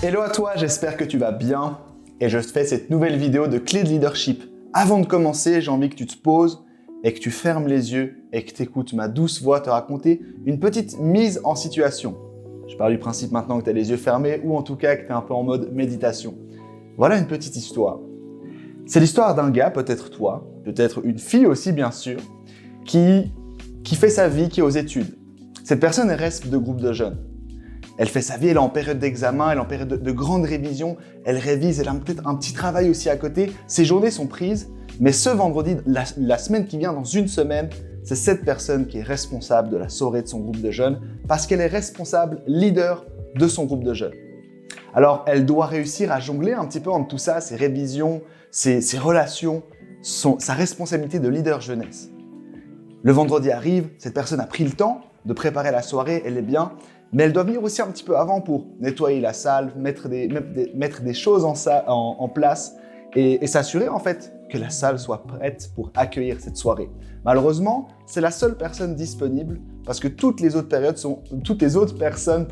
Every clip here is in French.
Hello à toi, j'espère que tu vas bien et je fais cette nouvelle vidéo de clé de leadership. Avant de commencer, j'ai envie que tu te poses et que tu fermes les yeux et que tu écoutes ma douce voix te raconter une petite mise en situation. Je pars du principe maintenant que tu as les yeux fermés ou en tout cas que tu es un peu en mode méditation. Voilà une petite histoire. C'est l'histoire d'un gars, peut-être toi, peut-être une fille aussi bien sûr, qui fait sa vie, qui est aux études. Cette personne est resp de groupe de jeunes. Elle fait sa vie, elle est en période d'examen, elle est en période de grande révision, elle révise, elle a peut-être un petit travail aussi à côté. Ses journées sont prises, mais ce vendredi, la semaine qui vient, dans une semaine, c'est cette personne qui est responsable de la soirée de son groupe de jeunes parce qu'elle est responsable, leader de son groupe de jeunes. Alors, elle doit réussir à jongler un petit peu entre tout ça, ses révisions, ses relations, sa responsabilité de leader jeunesse. Le vendredi arrive, cette personne a pris le temps de préparer la soirée, elle est bien, mais elle doit venir aussi un petit peu avant pour nettoyer la salle, mettre des choses en place et s'assurer en fait que la salle soit prête pour accueillir cette soirée. Malheureusement, c'est la seule personne disponible parce que toutes les autres personnes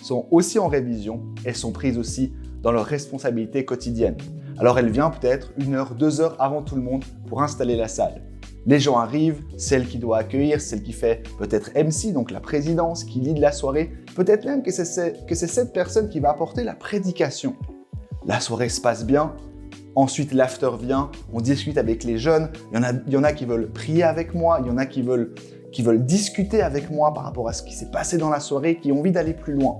sont aussi en révision et sont prises aussi dans leurs responsabilités quotidiennes. Alors elle vient peut-être 1 heure, 2 heures avant tout le monde pour installer la salle. Les gens arrivent, celle qui doit accueillir, celle qui fait peut-être MC, donc la présidence, qui lead la soirée, peut-être même que c'est cette personne qui va apporter la prédication. La soirée se passe bien, ensuite l'after vient, on discute avec les jeunes, il y en a qui veulent prier avec moi, il y en a qui veulent discuter avec moi par rapport à ce qui s'est passé dans la soirée, qui ont envie d'aller plus loin.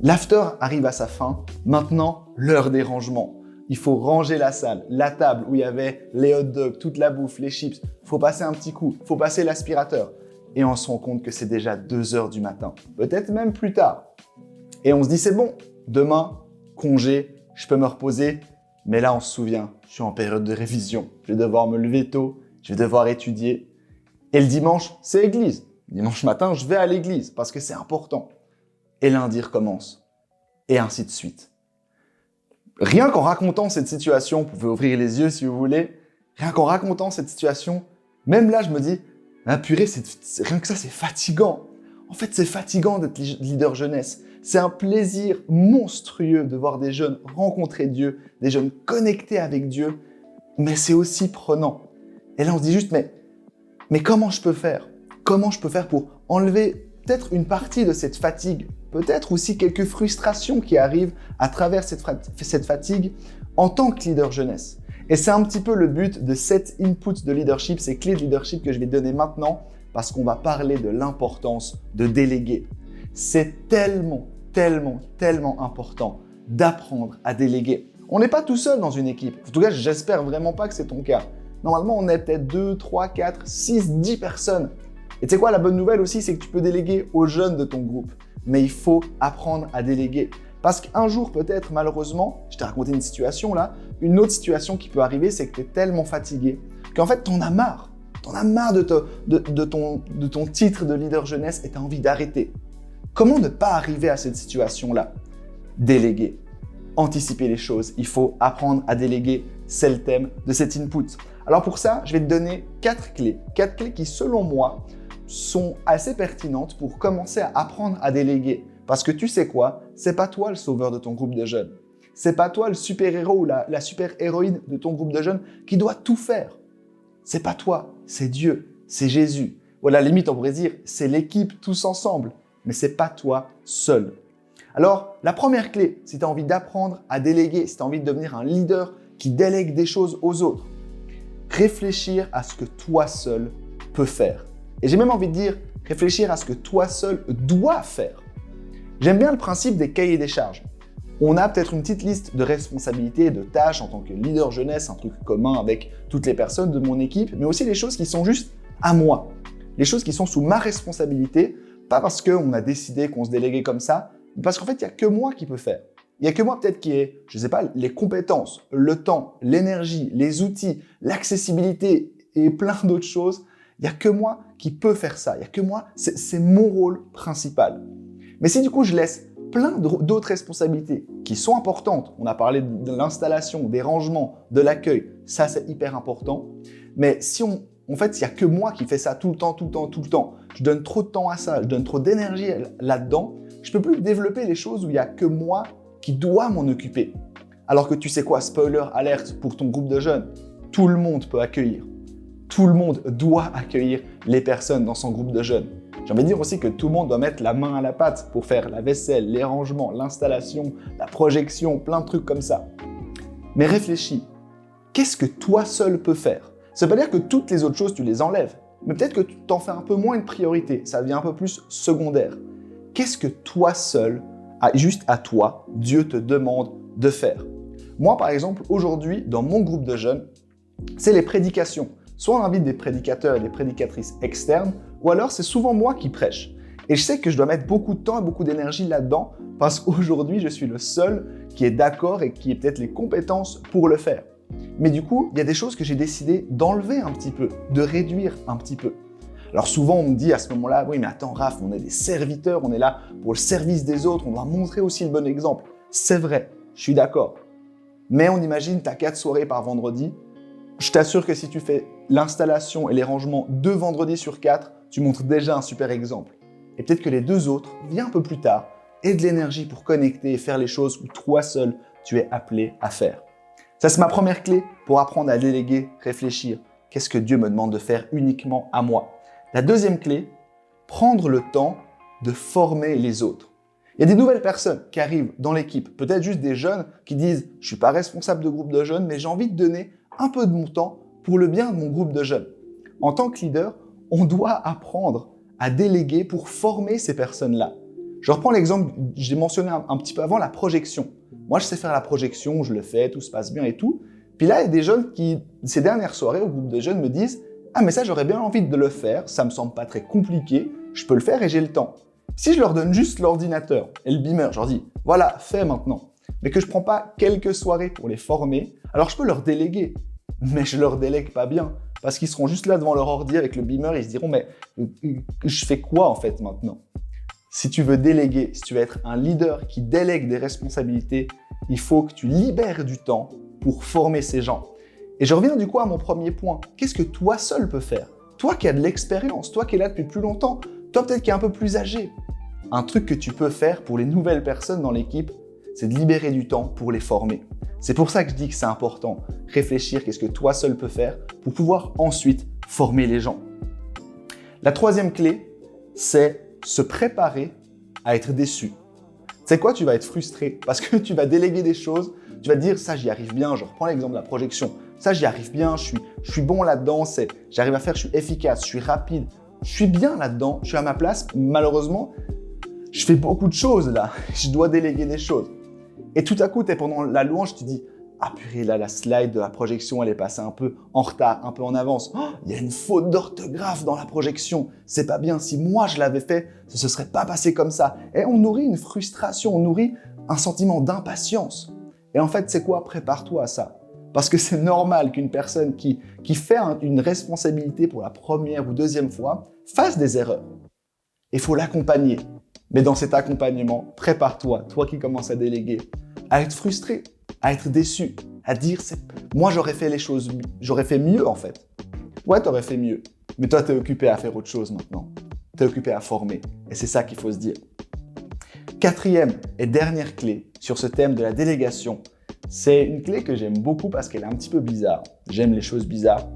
L'after arrive à sa fin, maintenant l'heure des rangements. Il faut ranger la salle, la table où il y avait les hot dogs, toute la bouffe, les chips. Il faut passer un petit coup, il faut passer l'aspirateur. Et on se rend compte que c'est déjà 2 heures du matin, peut-être même plus tard. Et on se dit, c'est bon, demain, congé, je peux me reposer. Mais là, on se souvient, je suis en période de révision. Je vais devoir me lever tôt, je vais devoir étudier. Et le dimanche, c'est église. Dimanche matin, je vais à l'église parce que c'est important. Et lundi recommence. Et ainsi de suite. Rien qu'en racontant cette situation, vous pouvez ouvrir les yeux si vous voulez, rien qu'en racontant cette situation, même là je me dis, ah purée, rien que ça c'est fatigant. En fait c'est fatigant d'être leader jeunesse. C'est un plaisir monstrueux de voir des jeunes rencontrer Dieu, des jeunes connectés avec Dieu, mais c'est aussi prenant. Et là on se dit juste, mais comment je peux faire? Comment je peux faire pour enlever peut-être une partie de cette fatigue? Peut-être aussi quelques frustrations qui arrivent à travers cette fatigue en tant que leader jeunesse. Et c'est un petit peu le but de cet input de leadership, ces clés de leadership que je vais te donner maintenant parce qu'on va parler de l'importance de déléguer. C'est tellement important d'apprendre à déléguer. On n'est pas tout seul dans une équipe. En tout cas, j'espère vraiment pas que c'est ton cas. Normalement, on est peut-être 2, 3, 4, 6, 10 personnes. Et tu sais quoi, la bonne nouvelle aussi, c'est que tu peux déléguer aux jeunes de ton groupe. Mais il faut apprendre à déléguer. Parce qu'un jour, peut-être, malheureusement, je t'ai raconté une situation là, une autre situation qui peut arriver, c'est que tu es tellement fatigué qu'en fait, tu en as marre. Tu en as marre de ton titre de leader jeunesse et tu as envie d'arrêter. Comment ne pas arriver à cette situation-là? Déléguer, anticiper les choses. Il faut apprendre à déléguer, c'est le thème de cet input. Alors pour ça, je vais te donner 4 clés. 4 clés qui, selon moi, sont assez pertinentes pour commencer à apprendre à déléguer. Parce que tu sais quoi? C'est pas toi le sauveur de ton groupe de jeunes. C'est pas toi le super-héros ou la super-héroïne de ton groupe de jeunes qui doit tout faire. C'est pas toi, c'est Dieu, c'est Jésus. Voilà, limite on pourrait dire, c'est l'équipe tous ensemble. Mais c'est pas toi seul. Alors, la première clé, si tu as envie d'apprendre à déléguer, si tu as envie de devenir un leader qui délègue des choses aux autres, réfléchir à ce que toi seul peux faire. Et j'ai même envie de dire, réfléchir à ce que toi seul dois faire. J'aime bien le principe des cahiers des charges. On a peut-être une petite liste de responsabilités et de tâches en tant que leader jeunesse, un truc commun avec toutes les personnes de mon équipe, mais aussi les choses qui sont juste à moi. Les choses qui sont sous ma responsabilité, pas parce qu'on a décidé qu'on se déléguait comme ça, mais parce qu'en fait, il n'y a que moi qui peux faire. Il n'y a que moi peut-être qui ai, je ne sais pas, les compétences, le temps, l'énergie, les outils, l'accessibilité et plein d'autres choses. Il n'y a que moi qui peux faire ça. Il n'y a que moi, c'est mon rôle principal. Mais si du coup, je laisse plein d'autres responsabilités qui sont importantes, on a parlé de l'installation, des rangements, de l'accueil, ça c'est hyper important. Mais si en fait, il n'y a que moi qui fais ça tout le temps, je donne trop de temps à ça, je donne trop d'énergie là-dedans, je ne peux plus développer les choses où il n'y a que moi qui doit m'en occuper. Alors que tu sais quoi, spoiler alerte pour ton groupe de jeunes, tout le monde peut accueillir. Tout le monde doit accueillir les personnes dans son groupe de jeunes. J'ai envie de dire aussi que tout le monde doit mettre la main à la pâte pour faire la vaisselle, les rangements, l'installation, la projection, plein de trucs comme ça. Mais réfléchis, qu'est-ce que toi seul peux faire? Ça veut pas dire que toutes les autres choses, tu les enlèves, mais peut-être que tu t'en fais un peu moins une priorité, ça devient un peu plus secondaire. Qu'est-ce que toi seul, juste à toi, Dieu te demande de faire? Moi, par exemple, aujourd'hui, dans mon groupe de jeunes, c'est les prédications. Soit on invite des prédicateurs et des prédicatrices externes, ou alors c'est souvent moi qui prêche. Et je sais que je dois mettre beaucoup de temps et beaucoup d'énergie là-dedans, parce qu'aujourd'hui, je suis le seul qui est d'accord et qui ait peut-être les compétences pour le faire. Mais du coup, il y a des choses que j'ai décidé d'enlever un petit peu, de réduire un petit peu. Alors souvent, on me dit à ce moment-là, oui mais attends Raph, on est des serviteurs, on est là pour le service des autres, on doit montrer aussi le bon exemple. C'est vrai, je suis d'accord. Mais on imagine, tu as 4 soirées par vendredi. Je t'assure que si tu fais l'installation et les rangements 2 vendredis sur 4, tu montres déjà un super exemple. Et peut-être que les 2 autres, viens un peu plus tard, aie de l'énergie pour connecter et faire les choses où toi seul, tu es appelé à faire. Ça, c'est ma première clé pour apprendre à déléguer, réfléchir. Qu'est-ce que Dieu me demande de faire uniquement à moi? La deuxième clé, prendre le temps de former les autres. Il y a des nouvelles personnes qui arrivent dans l'équipe, peut-être juste des jeunes qui disent « je suis pas responsable de groupe de jeunes, mais j'ai envie de donner un peu de mon temps pour le bien de mon groupe de jeunes. » En tant que leader, on doit apprendre à déléguer pour former ces personnes-là. Je reprends l'exemple, j'ai mentionné un petit peu avant, la projection. Moi, je sais faire la projection, je le fais, tout se passe bien et tout. Puis là, il y a des jeunes qui, ces dernières soirées au groupe de jeunes, me disent « ah mais ça, j'aurais bien envie de le faire, ça me semble pas très compliqué, je peux le faire et j'ai le temps. » Si je leur donne juste l'ordinateur et le beamer, je leur dis « voilà, fais maintenant », mais que je prends pas quelques soirées pour les former, alors je peux leur déléguer. Mais je leur délègue pas bien, parce qu'ils seront juste là devant leur ordi avec le beamer et ils se diront « mais je fais quoi en fait maintenant ?» Si tu veux déléguer, si tu veux être un leader qui délègue des responsabilités, il faut que tu libères du temps pour former ces gens. Et je reviens du coup à mon premier point. Qu'est-ce que toi seul peux faire? Toi qui as de l'expérience, toi qui es là depuis plus longtemps, toi peut-être qui es un peu plus âgé. Un truc que tu peux faire pour les nouvelles personnes dans l'équipe, c'est de libérer du temps pour les former. C'est pour ça que je dis que c'est important. Réfléchir, qu'est-ce que toi seul peux faire pour pouvoir ensuite former les gens. La troisième clé, c'est se préparer à être déçu. Tu sais quoi, tu vas être frustré parce que tu vas déléguer des choses, tu vas te dire ça j'y arrive bien, je reprends l'exemple de la projection, ça j'y arrive bien, je suis bon là-dedans, j'arrive à faire, je suis efficace, je suis rapide, je suis bien là-dedans, je suis à ma place, malheureusement, je fais beaucoup de choses là, je dois déléguer des choses. Et tout à coup, tu es pendant la louange, tu te dis ah purée, là la slide de la projection, elle est passée un peu en retard, un peu en avance. Oh, il y a une faute d'orthographe dans la projection. C'est pas bien. Si moi je l'avais fait, ça se serait pas passé comme ça. Et on nourrit une frustration, on nourrit un sentiment d'impatience. Et en fait, c'est quoi? Prépare-toi à ça. Parce que c'est normal qu'une personne qui fait une responsabilité pour la première ou deuxième fois fasse des erreurs. Il faut l'accompagner. Mais dans cet accompagnement, prépare-toi, toi qui commences à déléguer, à être frustré, à être déçu, à dire moi j'aurais fait les choses, j'aurais fait mieux en fait. Ouais, t'aurais fait mieux, mais toi t'es occupé à faire autre chose maintenant. T'es occupé à former et c'est ça qu'il faut se dire. Quatrième et dernière clé sur ce thème de la délégation, c'est une clé que j'aime beaucoup parce qu'elle est un petit peu bizarre. J'aime les choses bizarres.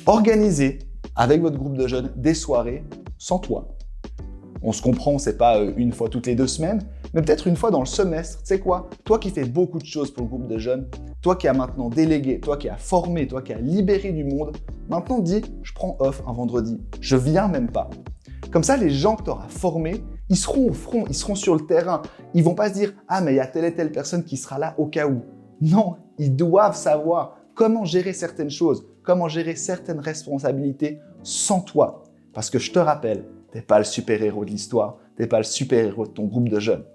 Organisez avec votre groupe de jeunes des soirées sans toi. On se comprend, c'est pas une fois toutes les 2 semaines, mais peut-être une fois dans le semestre. Tu sais quoi? Toi qui fais beaucoup de choses pour le groupe de jeunes, toi qui as maintenant délégué, toi qui as formé, toi qui as libéré du monde, maintenant dis, je prends off un vendredi. Je viens même pas. Comme ça, les gens que tu auras formés, ils seront au front, ils seront sur le terrain. Ils vont pas se dire, ah mais il y a telle et telle personne qui sera là au cas où. Non, ils doivent savoir comment gérer certaines choses, comment gérer certaines responsabilités sans toi. Parce que je te rappelle, t'es pas le super-héros de l'histoire, t'es pas le super-héros de ton groupe de jeunes.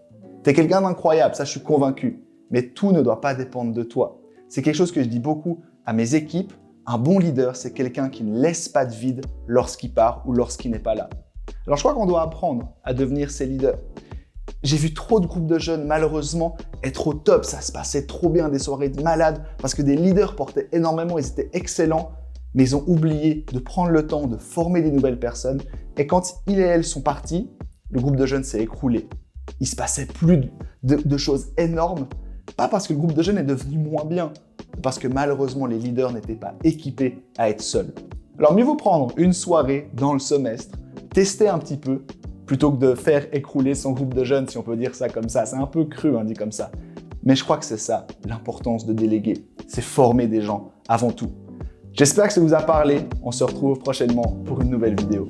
T'es quelqu'un d'incroyable, ça je suis convaincu, mais tout ne doit pas dépendre de toi. C'est quelque chose que je dis beaucoup à mes équipes, un bon leader, c'est quelqu'un qui ne laisse pas de vide lorsqu'il part ou lorsqu'il n'est pas là. Alors je crois qu'on doit apprendre à devenir ces leaders. J'ai vu trop de groupes de jeunes, malheureusement, être au top, ça se passait trop bien, des soirées de malades, parce que des leaders portaient énormément, ils étaient excellents, mais ils ont oublié de prendre le temps de former des nouvelles personnes. Et quand ils et elles sont partis, le groupe de jeunes s'est écroulé. il se passait plus de choses énormes. Pas parce que le groupe de jeunes est devenu moins bien, mais parce que malheureusement les leaders n'étaient pas équipés à être seuls. Alors mieux vaut prendre une soirée dans le semestre, tester un petit peu, plutôt que de faire écrouler son groupe de jeunes, si on peut dire ça comme ça. C'est un peu cru, dit comme ça. Mais je crois que c'est ça, l'importance de déléguer. C'est former des gens avant tout. J'espère que ça vous a parlé. On se retrouve prochainement pour une nouvelle vidéo.